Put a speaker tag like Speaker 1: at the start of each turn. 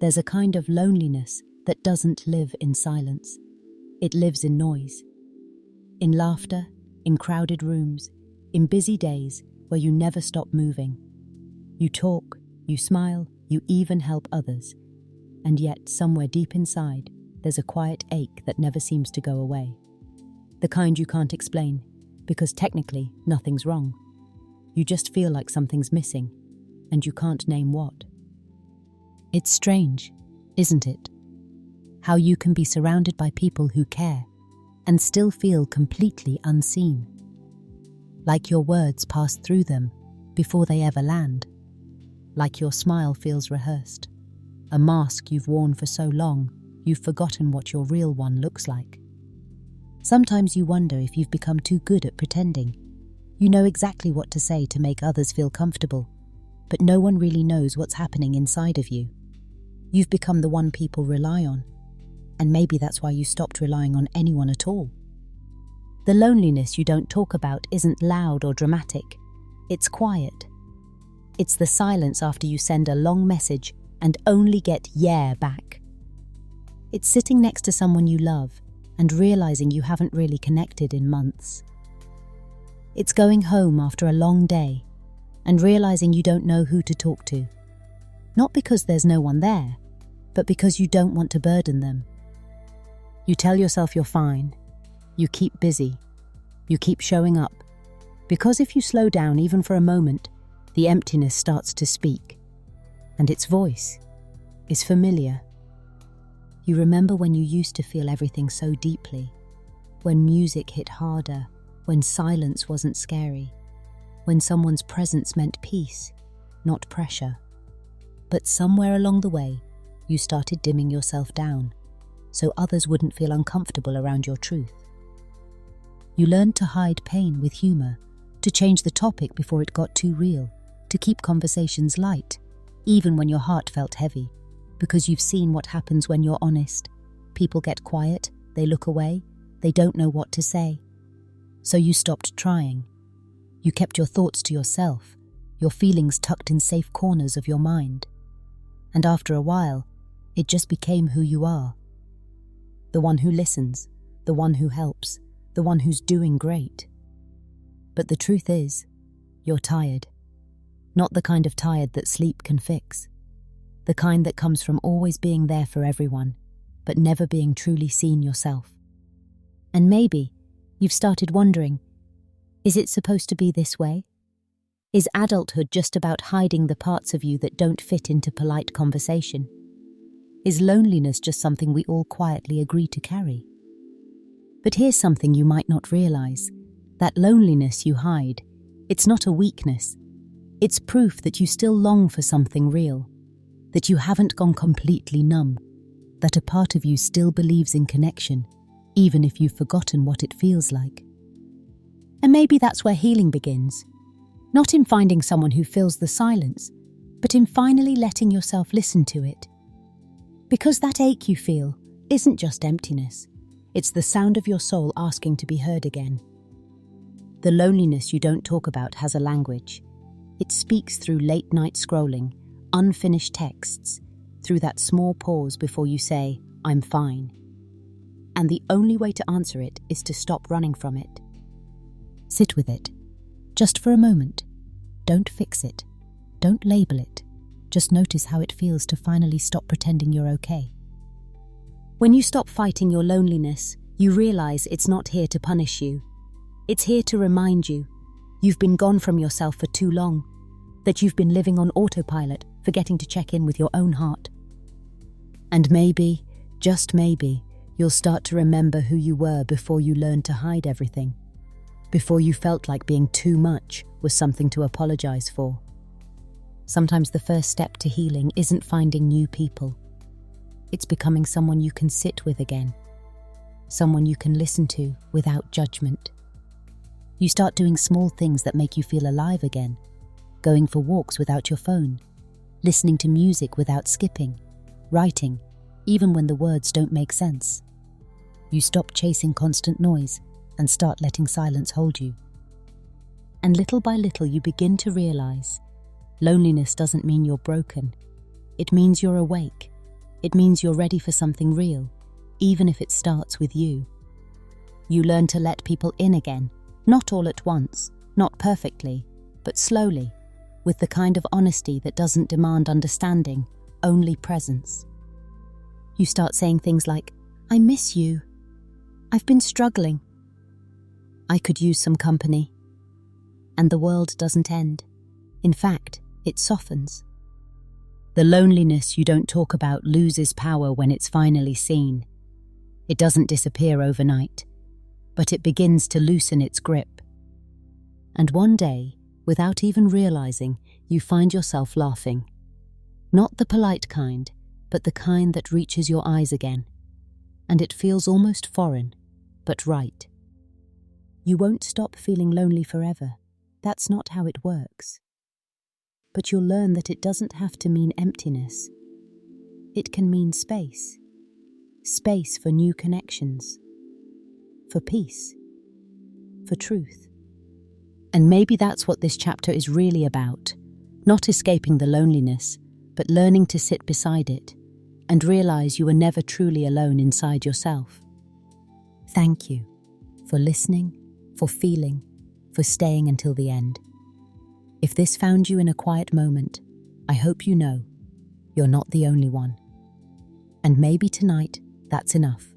Speaker 1: there's a kind of loneliness that doesn't live in silence. It lives in noise. In laughter, in crowded rooms, in busy days where you never stop moving. You talk, you smile, you even help others. And yet, somewhere deep inside, there's a quiet ache that never seems to go away. The kind you can't explain, because technically nothing's wrong. You just feel like something's missing, and you can't name what. It's strange, isn't it? How you can be surrounded by people who care and still feel completely unseen. Like your words pass through them before they ever land. Like your smile feels rehearsed. A mask you've worn for so long, you've forgotten what your real one looks like. Sometimes you wonder if you've become too good at pretending. You know exactly what to say to make others feel comfortable, but no one really knows what's happening inside of you. You've become the one people rely on, and maybe that's why you stopped relying on anyone at all. The loneliness you don't talk about isn't loud or dramatic. It's quiet. It's the silence after you send a long message and only get "yeah" back. It's sitting next to someone you love and realizing you haven't really connected in months. It's going home after a long day and realizing you don't know who to talk to. Not because there's no one there, but because you don't want to burden them. You tell yourself you're fine. You keep busy. You keep showing up. Because if you slow down even for a moment, the emptiness starts to speak. And its voice is familiar. You remember when you used to feel everything so deeply, when music hit harder, when silence wasn't scary, when someone's presence meant peace, not pressure. But somewhere along the way, you started dimming yourself down, so others wouldn't feel uncomfortable around your truth. You learned to hide pain with humor, to change the topic before it got too real, to keep conversations light, even when your heart felt heavy, because you've seen what happens when you're honest. People get quiet, they look away, they don't know what to say. So you stopped trying. You kept your thoughts to yourself, your feelings tucked in safe corners of your mind. And after a while, it just became who you are. The one who listens, the one who helps, the one who's doing great. But the truth is, you're tired. Not the kind of tired that sleep can fix. The kind that comes from always being there for everyone, but never being truly seen yourself. And maybe you've started wondering, is it supposed to be this way? Is adulthood just about hiding the parts of you that don't fit into polite conversation? Is loneliness just something we all quietly agree to carry? But here's something you might not realize. That loneliness you hide, it's not a weakness. It's proof that you still long for something real, that you haven't gone completely numb, that a part of you still believes in connection, even if you've forgotten what it feels like. And maybe that's where healing begins. Not in finding someone who fills the silence, but in finally letting yourself listen to it. Because that ache you feel isn't just emptiness. It's the sound of your soul asking to be heard again. The loneliness you don't talk about has a language. It speaks through late-night scrolling, unfinished texts, through that small pause before you say, "I'm fine." And the only way to answer it is to stop running from it. Sit with it, just for a moment. Don't fix it. Don't label it. Just notice how it feels to finally stop pretending you're okay. When you stop fighting your loneliness, you realize it's not here to punish you. It's here to remind you you've been gone from yourself for too long, that you've been living on autopilot, forgetting to check in with your own heart. And maybe, just maybe, you'll start to remember who you were before you learned to hide everything, before you felt like being too much was something to apologize for. Sometimes the first step to healing isn't finding new people. It's becoming someone you can sit with again, someone you can listen to without judgment. You start doing small things that make you feel alive again, going for walks without your phone, listening to music without skipping, writing, even when the words don't make sense. You stop chasing constant noise and start letting silence hold you. And little by little you begin to realize loneliness doesn't mean you're broken. It means you're awake, It means you're ready for something real, even if it starts with you. You learn to let people in again, not all at once, not perfectly, but slowly, with the kind of honesty that doesn't demand understanding, only presence. You start saying things like, "I miss you. I've been struggling. I could use some company." And the world doesn't end. In fact, it softens. The loneliness you don't talk about loses power when it's finally seen. It doesn't disappear overnight, but it begins to loosen its grip. And one day, without even realizing, you find yourself laughing. Not the polite kind, but the kind that reaches your eyes again. And it feels almost foreign, but right. You won't stop feeling lonely forever. That's not how it works. But you'll learn that it doesn't have to mean emptiness. It can mean space. Space for new connections. For peace. For truth. And maybe that's what this chapter is really about. Not escaping the loneliness, but learning to sit beside it and realize you were never truly alone inside yourself. Thank you for listening, for feeling, for staying until the end. If this found you in a quiet moment, I hope you know you're not the only one. And maybe tonight, that's enough.